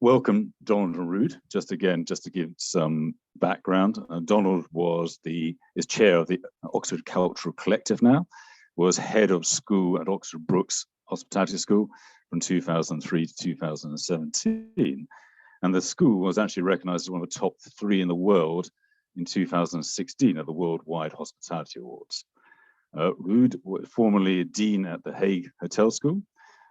Welcome, Donald and Ruud. Just to give some background, Donald is chair of the Oxford Cultural Collective now, was head of school at Oxford Brookes Hospitality School from 2003 to 2017. And the school was actually recognized as one of the top 3 in the world in 2016 at the Worldwide Hospitality Awards. Ruud was formerly a dean at the Hague Hotel School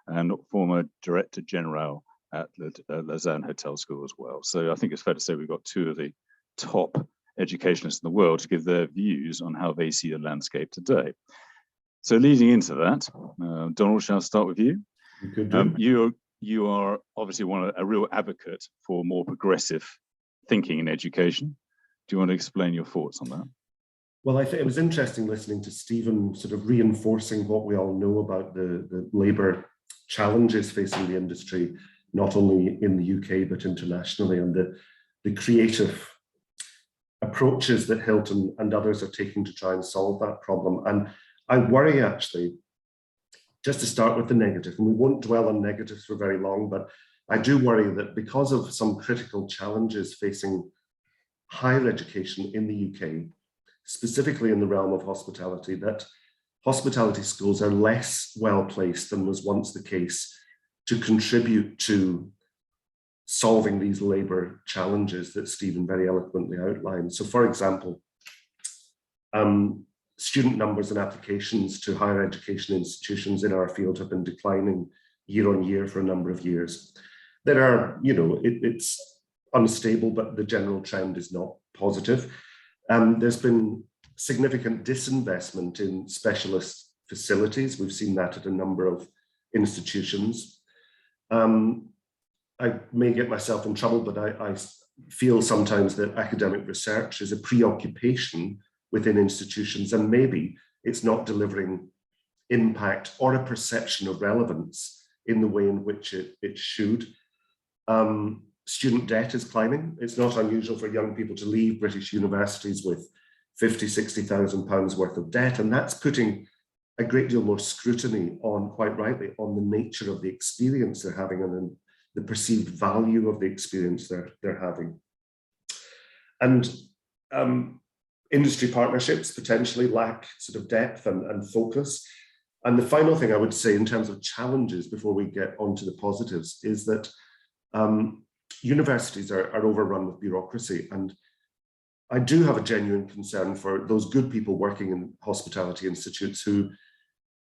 and former Director General at the Lausanne Hotel School as well. So I think it's fair to say we've got 2 of the top educationists in the world to give their views on how they see the landscape today. So leading into that, Donald, shall I start with you? You could do. You are obviously a real advocate for more progressive thinking in education. Do you want to explain your thoughts on that? Well, I think it was interesting listening to Stephen sort of reinforcing what we all know about the labour challenges facing the industry, not only in the UK, but internationally, and the creative approaches that Hilton and others are taking to try and solve that problem. And I worry, actually, just to start with the negative, and we won't dwell on negatives for very long, but I do worry that because of some critical challenges facing higher education in the UK, specifically in the realm of hospitality, that hospitality schools are less well placed than was once the case to contribute to solving these labour challenges that Stephen very eloquently outlined. So, for example, student numbers and applications to higher education institutions in our field have been declining year on year for a number of years. There are, it's unstable, but the general trend is not positive. There's been significant disinvestment in specialist facilities. We've seen that at a number of institutions. I may get myself in trouble, but I feel sometimes that academic research is a preoccupation within institutions, and maybe it's not delivering impact or a perception of relevance in the way in which it should. Student debt is climbing. It's not unusual for young people to leave British universities with £50,000, £60,000 worth of debt, and that's putting a great deal more scrutiny on, quite rightly, on the nature of the experience they're having and the perceived value of the experience they're having. And industry partnerships potentially lack sort of depth and focus. And the final thing I would say in terms of challenges before we get on to the positives is that universities are overrun with bureaucracy. And I do have a genuine concern for those good people working in hospitality institutes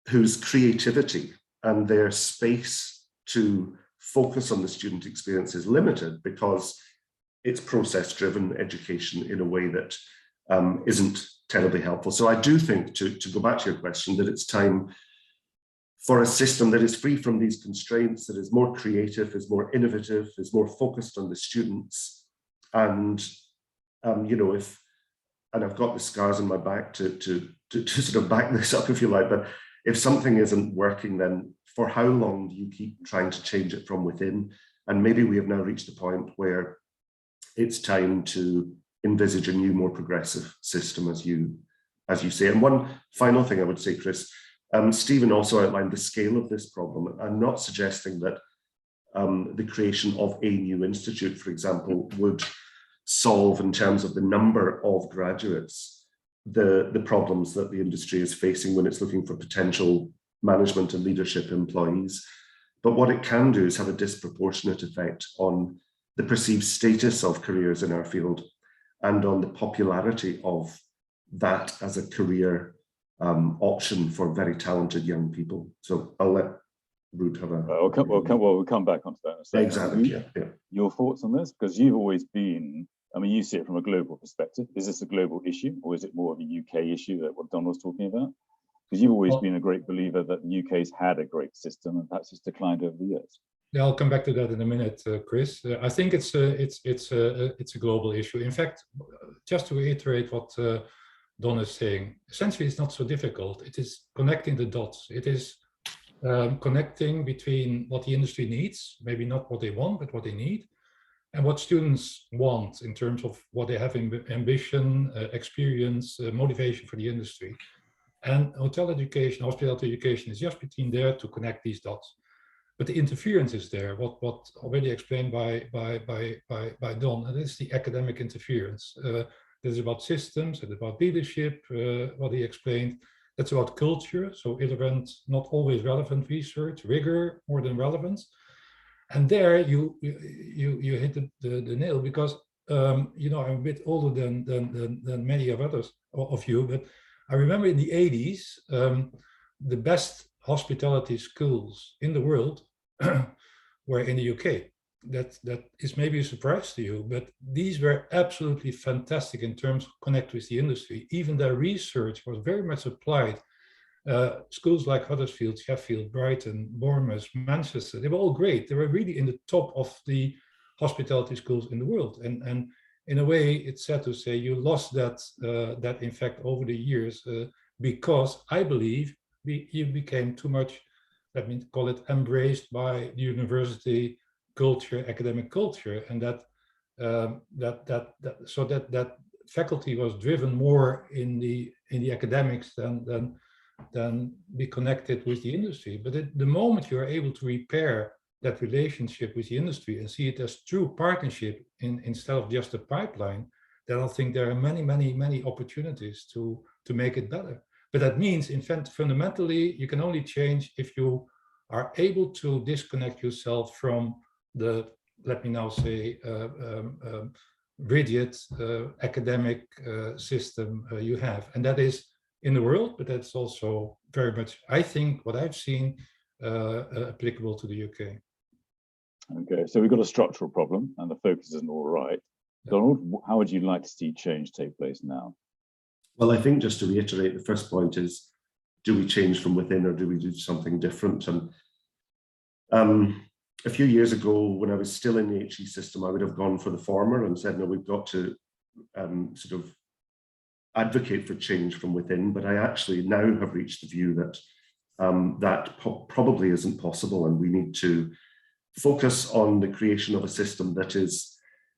whose creativity and their space to focus on the student experience is limited because it's process-driven education in a way that isn't terribly helpful. So I do think, to go back to your question, that it's time for a system that is free from these constraints, that is more creative, is more innovative, is more focused on the students. And and I've got the scars on my back to sort of back this up, if you like, but if something isn't working, then for how long do you keep trying to change it from within? And maybe we have now reached the point where it's time to envisage a new, more progressive system, as you say. And one final thing I would say, Chris, Stephen also outlined the scale of this problem. I'm not suggesting that the creation of a new institute, for example, would solve, in terms of the number of graduates, the problems that the industry is facing when it's looking for potential management and leadership employees. But what it can do is have a disproportionate effect on the perceived status of careers in our field and on the popularity of that as a career option for very talented young people. So I'll let Ruud have a... We'll come back onto that. So, exactly, yeah. Your thoughts on this? Because you've always been, you see it from a global perspective. Is this a global issue, or is it more of a UK issue that what Don was talking about? Because you've always been a great believer that the UK's had a great system and perhaps it's declined over the years. Yeah, I'll come back to that in a minute, Chris. I think it's a global issue. In fact, just to reiterate what Don is saying, essentially it's not so difficult. It is connecting the dots. It is connecting between what the industry needs, maybe not what they want, but what they need, and what students want in terms of what they have in ambition, experience, motivation for the industry. And hotel education, hospitality education is just between there to connect these dots. But the interference is there, what already explained by Don, and it's the academic interference. It's about systems, it's about leadership, what he explained. That's about culture, so irrelevant, not always relevant research, rigor more than relevance. And there you hit the nail, because you know, I'm a bit older than many of you, but I remember in the 80s, the best hospitality schools in the world were in the UK. That is maybe a surprise to you, but these were absolutely fantastic in terms of connect with the industry. Even their research was very much applied. Schools like Huddersfield, Sheffield, Brighton, Bournemouth, Manchester, they were all great. They were really in the top of the hospitality schools in the world. And in a way, it's sad to say you lost that, that in fact, over the years, because I believe you became too much, let me call it, embraced by the university culture, academic culture, and that faculty was driven more in the academics than be connected with the industry. But the moment you are able to repair that relationship with the industry and see it as true partnership instead of just a pipeline, then I think there are many opportunities to make it better. But that means, in fact, fundamentally, you can only change if you are able to disconnect yourself from the, let me now say, rigid academic system you have. And that is in the world, but that's also very much, I think, what I've seen applicable to the UK. Okay, so we've got a structural problem and the focus isn't all right. Donald, how would you like to see change take place now? Well, I think just to reiterate, the first point is, do we change from within or do we do something different? And a few years ago, when I was still in the HE system, I would have gone for the former and said, no, we've got to sort of advocate for change from within. But I actually now have reached the view that that probably isn't possible, and we need to focus on the creation of a system that is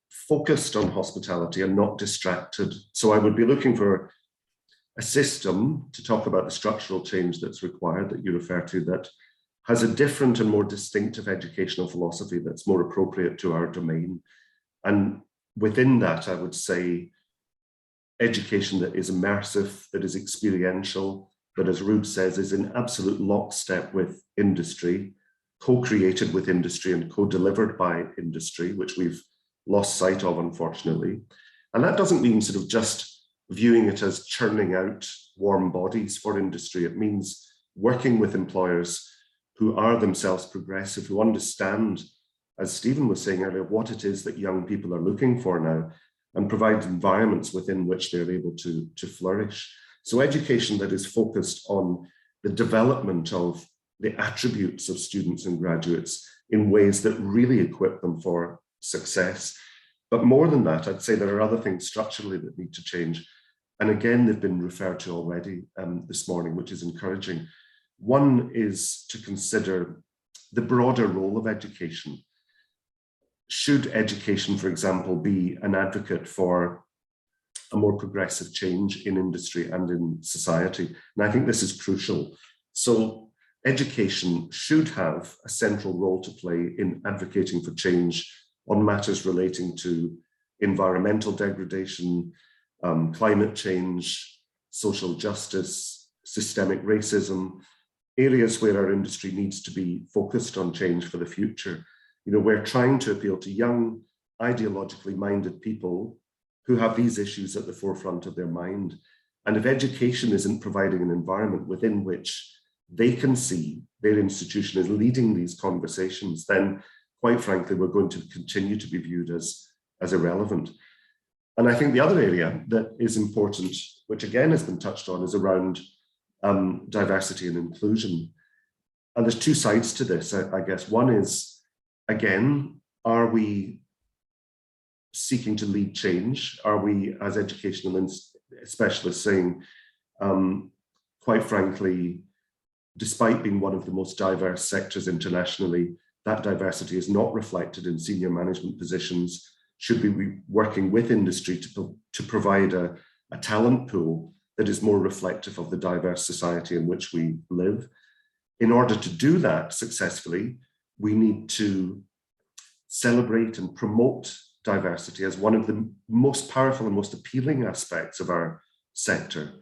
focused on hospitality and not distracted. So I would be looking for a system, to talk about the structural change that's required that you refer to, that has a different and more distinctive educational philosophy that's more appropriate to our domain. And within that, I would say education that is immersive, that is experiential, that, as Ruud says, is in absolute lockstep with industry, co-created with industry and co-delivered by industry, which we've lost sight of, unfortunately. And that doesn't mean sort of just viewing it as churning out warm bodies for industry. It means working with employers who are themselves progressive, who understand, as Stephen was saying earlier, what it is that young people are looking for now, and provide environments within which they're able to flourish. So education that is focused on the development of the attributes of students and graduates in ways that really equip them for success. But more than that, I'd say there are other things structurally that need to change. And again, they've been referred to already this morning, which is encouraging. One is to consider the broader role of education. Should education, for example, be an advocate for a more progressive change in industry and in society? And I think this is crucial. So education should have a central role to play in advocating for change on matters relating to environmental degradation, climate change, social justice, systemic racism, areas where our industry needs to be focused on change for the future. You know, we're trying to appeal to young, ideologically minded people who have these issues at the forefront of their mind. And if education isn't providing an environment within which they can see their institution is leading these conversations, then quite frankly, we're going to continue to be viewed as irrelevant. And I think the other area that is important, which again has been touched on, is around diversity and inclusion. And there's two sides to this, I guess. One is, again, are we seeking to lead change? Are we, as educational specialists, saying, quite frankly, despite being one of the most diverse sectors internationally, that diversity is not reflected in senior management positions? Should we be working with industry to provide a talent pool that is more reflective of the diverse society in which we live? In order to do that successfully, we need to celebrate and promote diversity as one of the most powerful and most appealing aspects of our sector.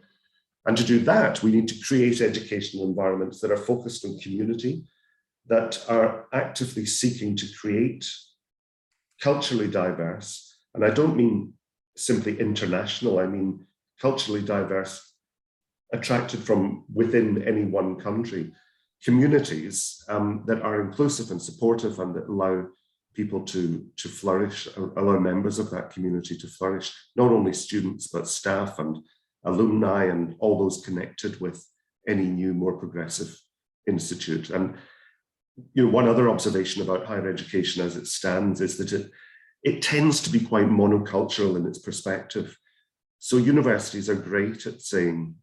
And to do that, we need to create educational environments that are focused on community, that are actively seeking to create culturally diverse, and I don't mean simply international, I mean culturally diverse, attracted from within any one country, communities that are inclusive and supportive and that allow people to flourish, allow members of that community to flourish, not only students, but staff and alumni and all those connected with any new, more progressive institute. And one other observation about higher education as it stands is that it tends to be quite monocultural in its perspective. So universities are great at saying,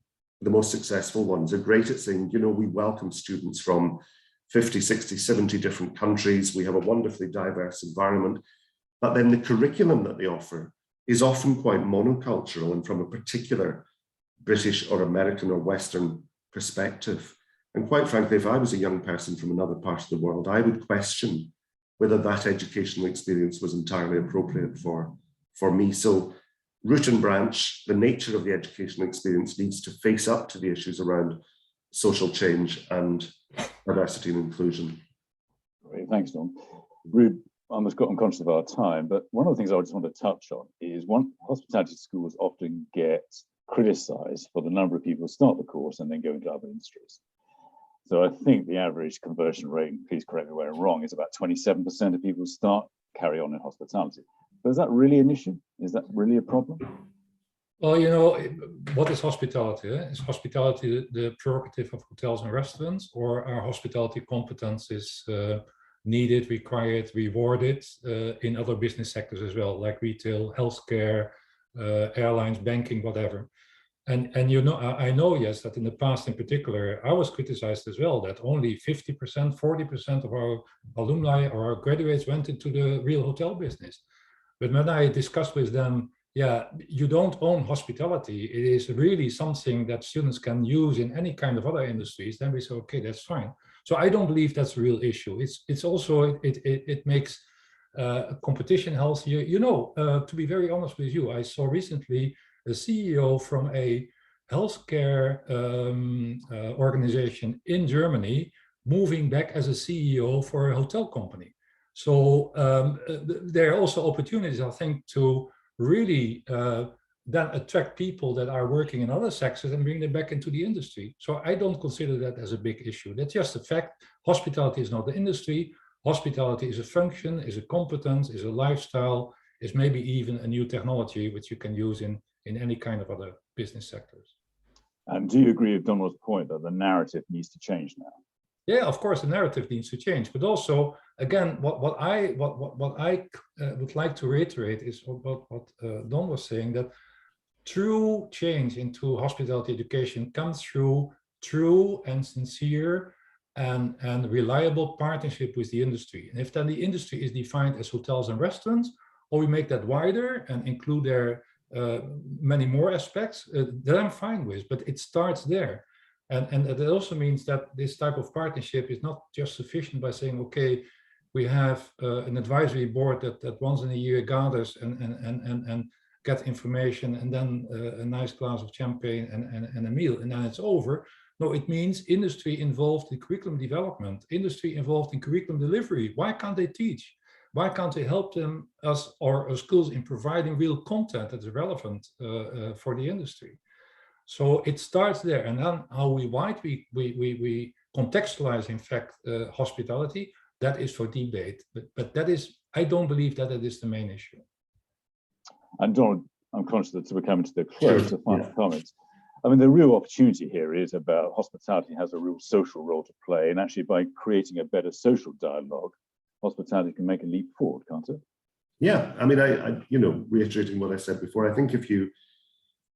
the most successful ones are great at saying, we welcome students from 50, 60, 70 different countries. We have a wonderfully diverse environment, but then the curriculum that they offer is often quite monocultural and from a particular British or American or Western perspective. And quite frankly, if I was a young person from another part of the world, I would question whether that educational experience was entirely appropriate for me. So root and branch, the nature of the educational experience needs to face up to the issues around social change and diversity and inclusion. Great, thanks, Don. Ruud, I'm conscious of our time, but one of the things I just want to touch on is hospitality schools often get criticised for the number of people who start the course and then go into other industries. So I think the average conversion rate, please correct me where I'm wrong, is about 27% of people who carry on in hospitality. But is that really an issue? Is that really a problem? Well, what is hospitality? Is hospitality the prerogative of hotels and restaurants, or are hospitality competences needed, required, rewarded in other business sectors as well, like retail, healthcare, airlines, banking, whatever? And I know, yes, that in the past in particular, I was criticized as well that only 50%, 40% of our alumni or our graduates went into the real hotel business. But when I discussed with them, yeah, you don't own hospitality. It is really something that students can use in any kind of other industries. Then we say, okay, that's fine. So I don't believe that's a real issue. It's also, it makes competition healthier. To be very honest with you, I saw recently a CEO from a healthcare organization in Germany moving back as a CEO for a hotel company. So there are also opportunities, I think, to really then attract people that are working in other sectors and bring them back into the industry. So I don't consider that as a big issue. That's just a fact. Hospitality is not the industry. Hospitality is a function, is a competence, is a lifestyle, is maybe even a new technology which you can use in any kind of other business sectors. And do you agree with Donald's point that the narrative needs to change now? Yeah, of course, the narrative needs to change. But also, again, what I would like to reiterate is what Don was saying, that true change into hospitality education comes through true and sincere and reliable partnership with the industry. And if then the industry is defined as hotels and restaurants, or we make that wider and include their many more aspects, that I'm fine with, but it starts there. And it also means that this type of partnership is not just sufficient by saying, okay, we have an advisory board that once in a year gathers and get information, and then a nice glass of champagne and a meal, and then it's over. No, it means industry involved in curriculum development, industry involved in curriculum delivery. Why can't they teach? Why can't they help us or schools in providing real content that is relevant for the industry? So it starts there, and then how we contextualize, in fact, hospitality, that is for debate. But that is, I don't believe that it is the main issue. And Donald, I'm conscious that we're coming to the close, the final comments. I mean, the real opportunity here is about hospitality has a real social role to play, and actually by creating a better social dialogue, hospitality can make a leap forward, can't it? Yeah, I mean, I reiterating what I said before, I think if you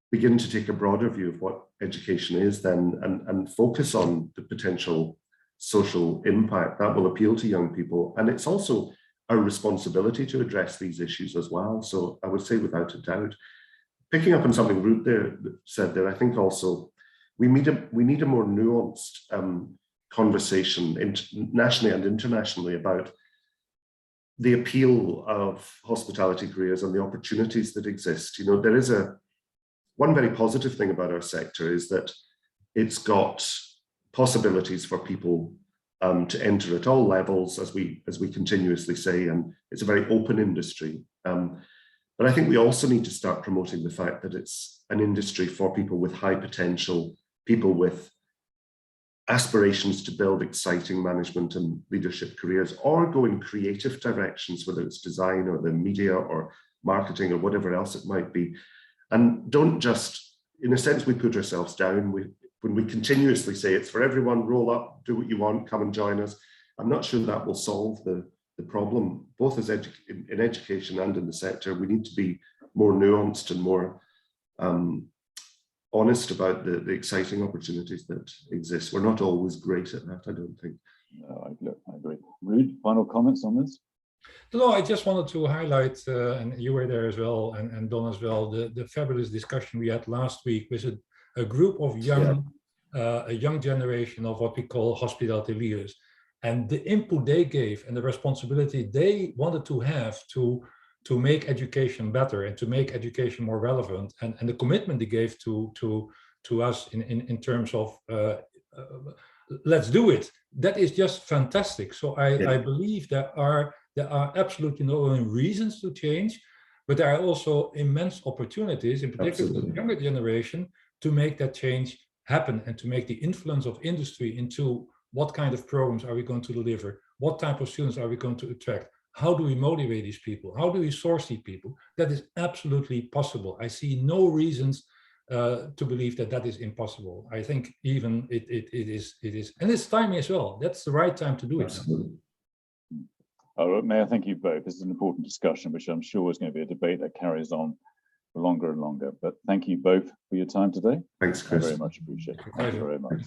begin to take a broader view of what education is then and focus on the potential social impact, that will appeal to young people. And it's also our responsibility to address these issues as well. So I would say without a doubt, picking up on something Ruud said there, I think also we need a more nuanced conversation nationally and internationally about the appeal of hospitality careers and the opportunities that exist. You know, there is one very positive thing about our sector is that it's got possibilities for people to enter at all levels, as we continuously say, and it's a very open industry. But I think we also need to start promoting the fact that it's an industry for people with high potential, people with aspirations to build exciting management and leadership careers, or go in creative directions, whether it's design or the media or marketing or whatever else it might be. And don't just, in a sense, we put ourselves down. When we continuously say it's for everyone, roll up, do what you want, come and join us, I'm not sure that will solve the problem, both as in education and in the sector. We need to be more nuanced and more honest about the exciting opportunities that exist. We're not always great at that, I don't think. No, I agree. Ruud, final comments on this? No, I just wanted to highlight, and you were there as well, and Don as well, the fabulous discussion we had last week with a group of a young generation of what we call hospitality leaders. And the input they gave and the responsibility they wanted to have to make education better and to make education more relevant, and the commitment they gave to us in terms of let's do it. That is just fantastic. So I believe there are absolutely no reasons to change, but there are also immense opportunities, in particular for the younger generation, to make that change happen and to make the influence of industry into what kind of programs are we going to deliver, what type of students are we going to attract, how do we motivate these people, how do we source these people. That is absolutely possible. I see no reasons to believe that is impossible. I think even it is, and it's timing as well. That's the right time to do it. Absolutely. May I thank you both. This is an important discussion, which I'm sure is going to be a debate that carries on for longer and longer. But thank you both for your time today. Thanks, Chris. I very much appreciate it. Thank you very much.